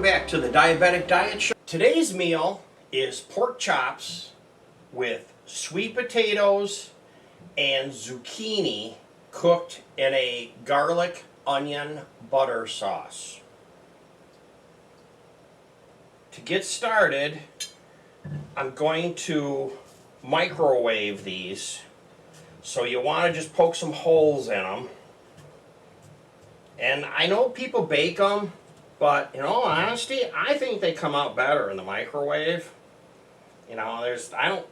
back to the Diabetic Diet Show. Today's meal is pork chops with sweet potatoes and zucchini cooked in a garlic onion butter sauce. To get started, I'm going to microwave these. So you want to just poke some holes in them. And I know people bake them, but in all honesty, I think they come out better in the microwave. You know, I don't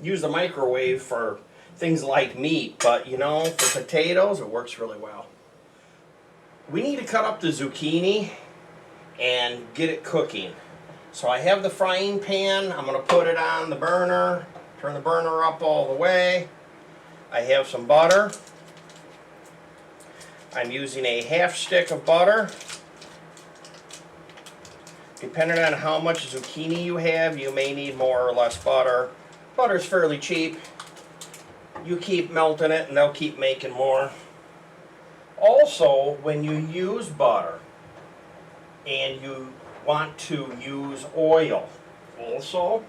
use the microwave for things like meat, but you know, for potatoes, it works really well. We need to cut up the zucchini and get it cooking. So I have the frying pan. I'm going to put it on the burner, turn the burner up all the way. I have some butter. I'm using a half stick of butter. Depending on how much zucchini you have, you may need more or less butter. Butter's fairly cheap. You keep melting it and they'll keep making more. Also, when you use butter and you want to use oil, also,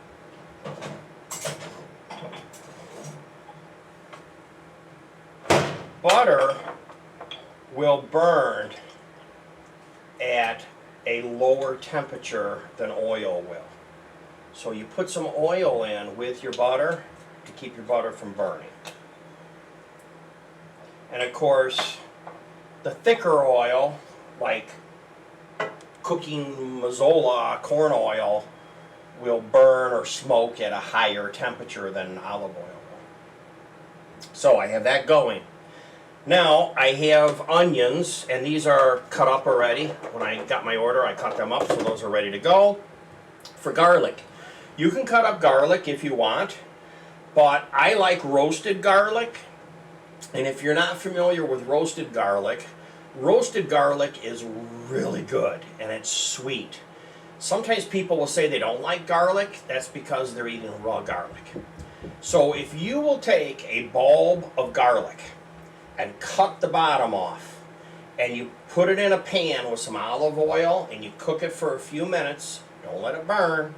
butter will burn at a lower temperature than oil will. So you put some oil in with your butter to keep your butter from burning. And of course, the thicker oil, like cooking mazola corn oil, will burn or smoke at a higher temperature than olive oil will. So I have that going. Now I have onions, and these are cut up already. When I got my order, I cut them up, so those are ready to go. For garlic, you can cut up garlic if you want, but I like roasted garlic. And if you're not familiar with roasted garlic is really good, and it's sweet. Sometimes people will say they don't like garlic. That's because they're eating raw garlic. So if you will take a bulb of garlic and cut the bottom off, and you put it in a pan with some olive oil, and you cook it for a few minutes, don't let it burn,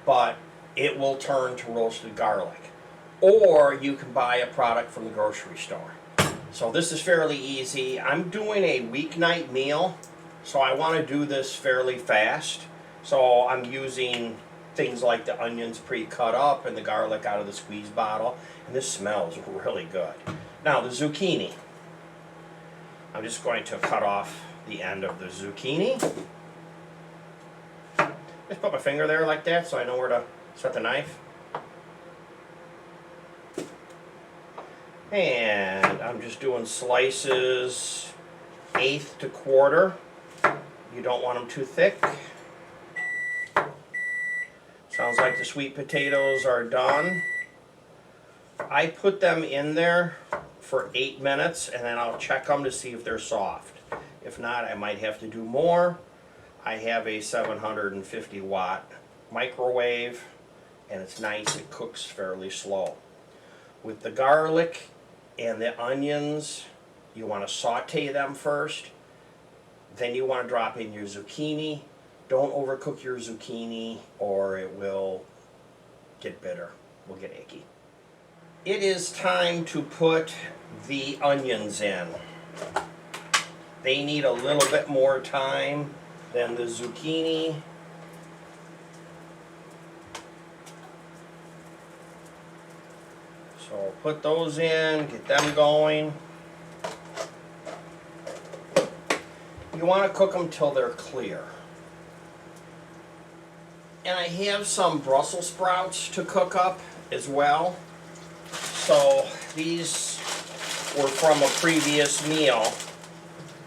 but it will turn to roasted garlic. Or you can buy a product from the grocery store. So this is fairly easy. I'm doing a weeknight meal, so I want to do this fairly fast. So I'm using things like the onions pre-cut up and the garlic out of the squeeze bottle, and this smells really good. Now the zucchini. I'm just going to cut off the end of the zucchini. Just put my finger there like that so I know where to set the knife. And I'm just doing slices 1/8 to 1/4. You don't want them too thick. Sounds like the sweet potatoes are done. I put them in there for 8 minutes, and then I'll check them to see if they're soft. If not, I might have to do more. I have a 750 watt microwave, and it's nice. It cooks fairly slow. With the garlic and the onions, you want to saute them first. Then you want to drop in your zucchini. Don't overcook your zucchini or it will get bitter, will get icky. It is time to put the onions in. They need a little bit more time than the zucchini. So put those in, get them going. You want to cook them till they're clear. And I have some Brussels sprouts to cook up as well. So these were from a previous meal,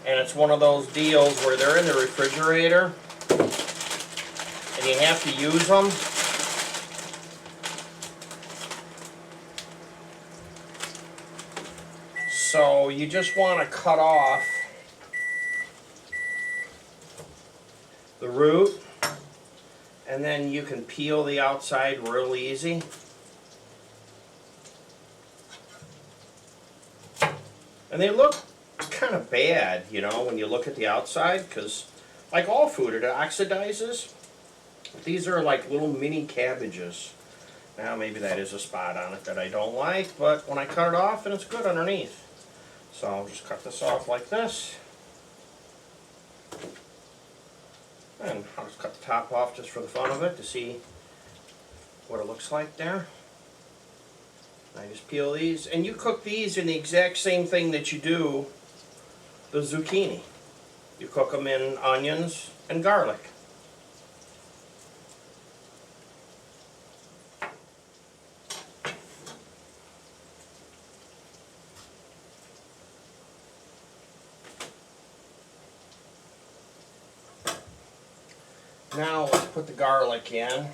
and it's one of those deals where they're in the refrigerator and you have to use them. So you just want to cut off the root, and then you can peel the outside real easy. And they look kind of bad, you know, when you look at the outside, because like all food, it oxidizes. These are like little mini cabbages. Now maybe that is a spot on it that I don't like, but when I cut it off, and it's good underneath. So I'll just cut this off like this. And I'll just cut the top off just for the fun of it to see what it looks like there. I just peel these, and you cook these in the exact same thing that you do the zucchini. You cook them in onions and garlic. Now let's put the garlic in.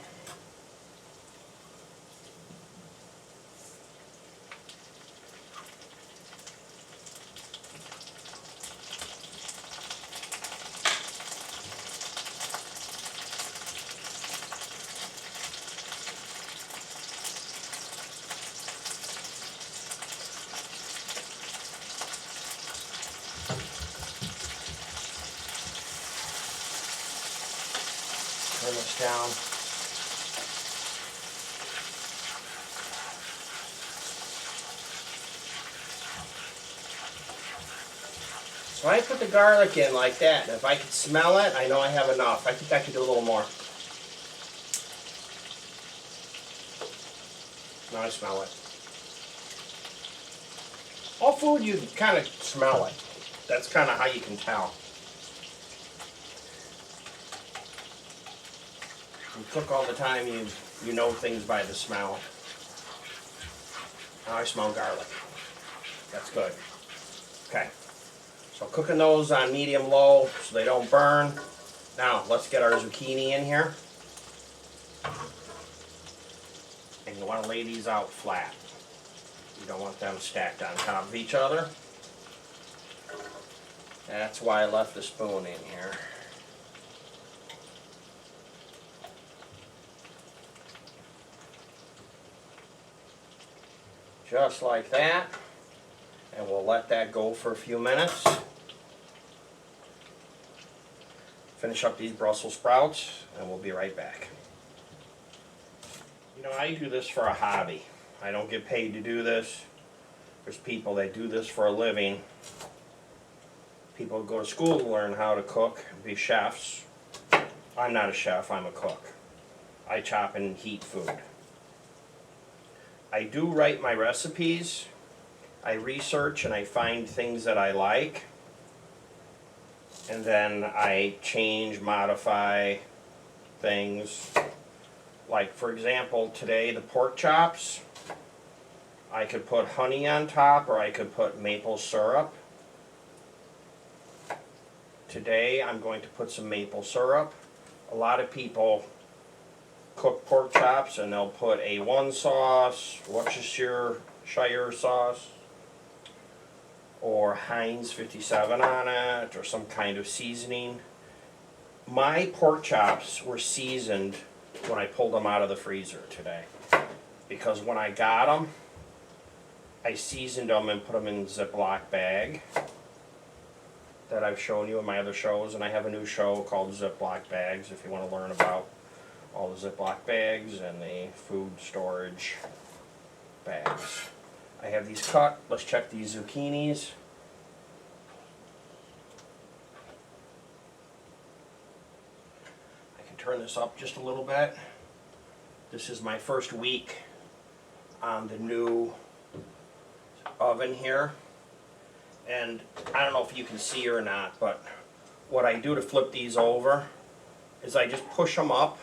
Turn this down. So I put the garlic in like that, and if I could smell it, I know I have enough. I think I could do a little more. Now I smell it. All food, you kind of smell it. That's kind of how you can tell. You cook all the time, you know things by the smell. Now I smell garlic. That's good. Okay. So cooking those on medium-low so they don't burn. Now let's get our zucchini in here. And you want to lay these out flat. You don't want them stacked on top of each other. That's why I left the spoon in here. Just like that. And we'll let that go for a few minutes. Finish up these Brussels sprouts, and we'll be right back. You know, I do this for a hobby. I don't get paid to do this. There's people that do this for a living. People go to school to learn how to cook, be chefs. I'm not a chef, I'm a cook. I chop and heat food. I do write my recipes. I research and I find things that I like. And then I change, modify things. Like, for example, today the pork chops, I could put honey on top or I could put maple syrup. Today I'm going to put some maple syrup. A lot of people cook pork chops and they'll put A1 sauce, Worcestershire sauce, or Heinz 57 on it, or some kind of seasoning. My pork chops were seasoned when I pulled them out of the freezer today. Because when I got them, I seasoned them and put them in a Ziploc bag that I've shown you in my other shows, and I have a new show called Ziploc Bags if you want to learn about all the Ziploc bags and the food storage bags. I have these cut. Let's check these zucchinis. I can turn this up just a little bit. This is my first week on the new oven here. And I don't know if you can see or not, but what I do to flip these over is I just push them up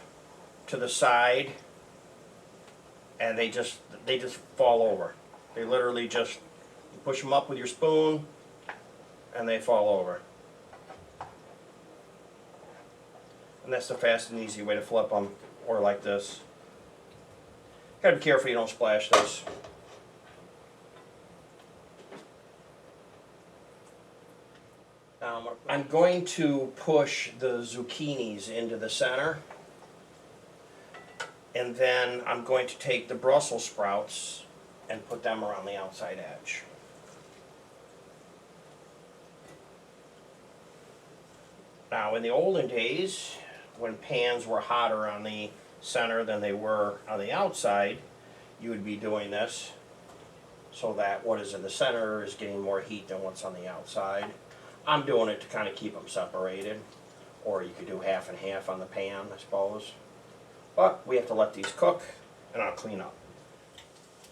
to the side and they just fall over. They literally just push them up with your spoon and they fall over. And that's the fast and easy way to flip them, or like this. Gotta be careful you don't splash this. I'm going to push the zucchinis into the center, and then I'm going to take the Brussels sprouts and put them around the outside edge. Now, in the olden days, when pans were hotter on the center than they were on the outside, you would be doing this so that what is in the center is getting more heat than what's on the outside. I'm doing it to kind of keep them separated, or you could do half and half on the pan, I suppose. But we have to let these cook, and I'll clean up.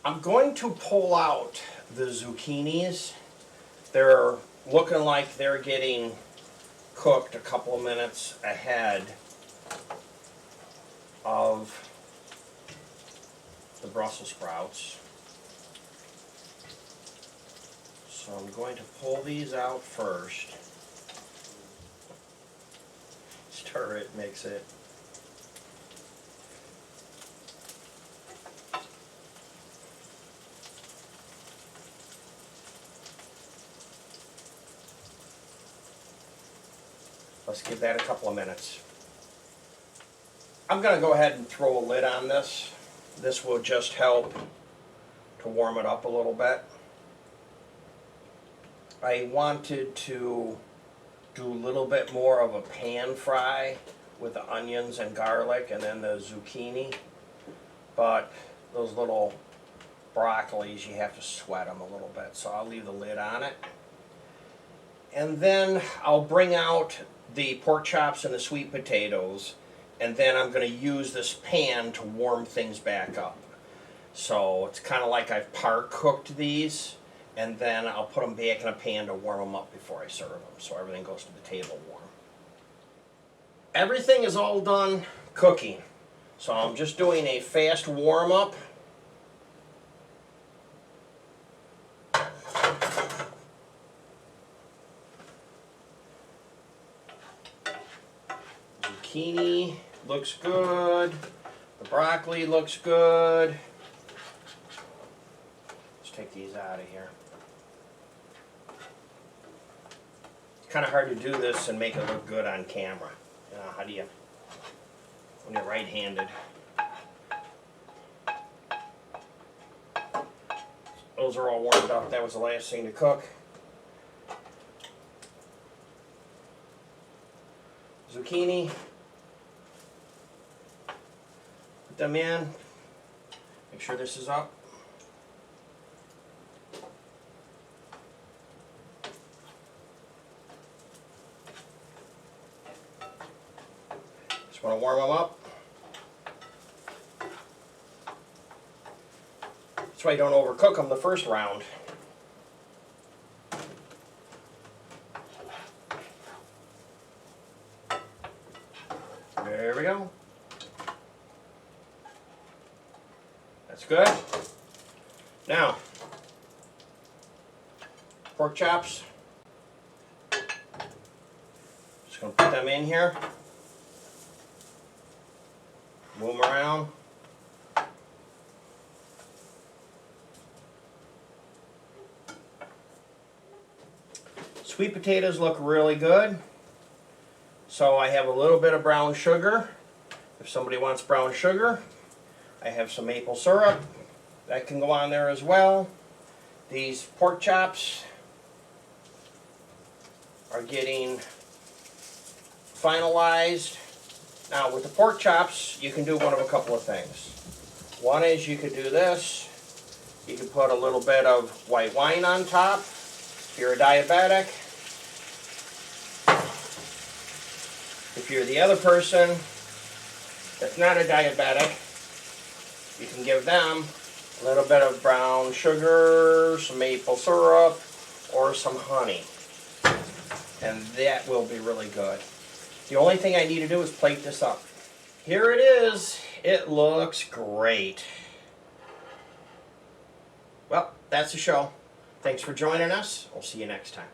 I'm going to pull out the zucchinis. They're looking like they're getting cooked a couple of minutes ahead of the Brussels sprouts. So I'm going to pull these out first. Stir it, mix it. Let's give that a couple of minutes. I'm going to go ahead and throw a lid on this. This will just help to warm it up a little bit. I wanted to do a little bit more of a pan fry with the onions and garlic and then the zucchini. But those little broccolis, you have to sweat them a little bit. So I'll leave the lid on it. And then I'll bring out the pork chops and the sweet potatoes, and then I'm going to use this pan to warm things back up. So it's kind of like I've par cooked these, and then I'll put them back in a pan to warm them up before I serve them, so everything goes to the table warm. Everything is all done cooking, so I'm just doing a fast warm up. Zucchini looks good. The broccoli looks good. Let's take these out of here. It's kind of hard to do this and make it look good on camera. You know, how do you, when you're right-handed? Those are all warmed up. That was the last thing to cook. Zucchini. Put them in. Make sure this is up. Just want to warm them up. That's why you don't overcook them the first round. There we go. That's good. Now, pork chops. Just going to put them in here. Move them around. Sweet potatoes look really good. So I have a little bit of brown sugar. If somebody wants brown sugar, I have some maple syrup. That can go on there as well. These pork chops are getting finalized. Now with the pork chops, you can do one of a couple of things. One is you could do this. You can put a little bit of white wine on top. If you're a diabetic. If you're the other person that's not a diabetic, you can give them a little bit of brown sugar, some maple syrup, or some honey. And that will be really good. The only thing I need to do is plate this up. Here it is. It looks great. Well, that's the show. Thanks for joining us. We'll see you next time.